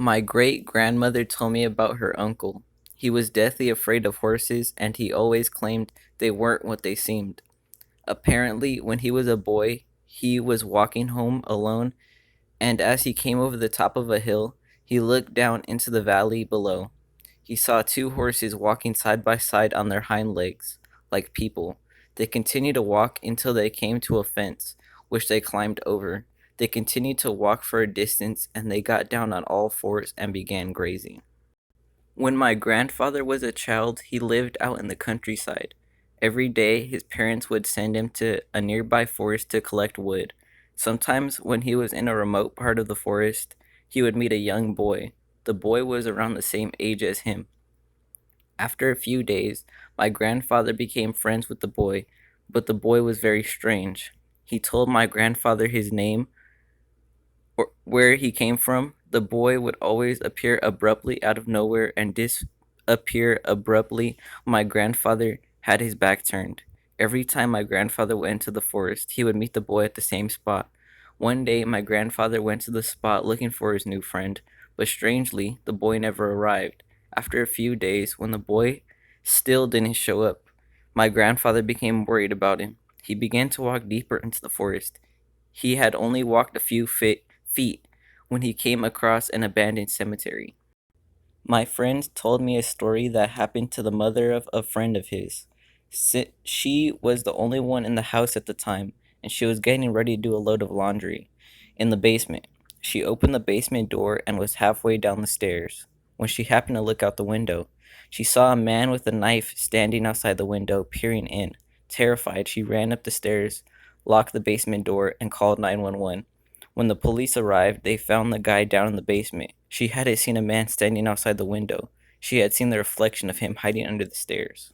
My great grandmother told me about her uncle. He was deathly afraid of horses, and he always claimed they weren't what they seemed. Apparently, when he was a boy, he was walking home alone, and as he came over the top of a hill, he looked down into the valley below. He saw two horses walking side by side on their hind legs, like people. They continued to walk until they came to a fence, which they climbed over. They continued to walk for a distance, and they got down on all fours and began grazing. When my grandfather was a child, he lived out in the countryside. Every day, his parents would send him to a nearby forest to collect wood. Sometimes, when he was in a remote part of the forest, he would meet a young boy. The boy was around the same age as him. After a few days, my grandfather became friends with the boy, but the boy was very strange. He told my grandfather his name or where he came from. The boy would always appear abruptly out of nowhere and disappear abruptly when my grandfather had his back turned. Every time my grandfather went into the forest, he would meet the boy at the same spot. One day, my grandfather went to the spot looking for his new friend, but strangely, the boy never arrived. After a few days, when the boy still didn't show up, my grandfather became worried about him. He began to walk deeper into the forest. He had only walked a few feet when he came across an abandoned cemetery. My friend told me a story that happened to the mother of a friend of his. She was the only one in the house at the time, and she was getting ready to do a load of laundry in the basement. She opened the basement door and was halfway down the stairs when she happened to look out the window. She saw a man with a knife standing outside the window, peering in. Terrified, she ran up the stairs, locked the basement door, and called 911. When the police arrived, they found the guy down in the basement. She hadn't seen a man standing outside the window. She had seen the reflection of him hiding under the stairs.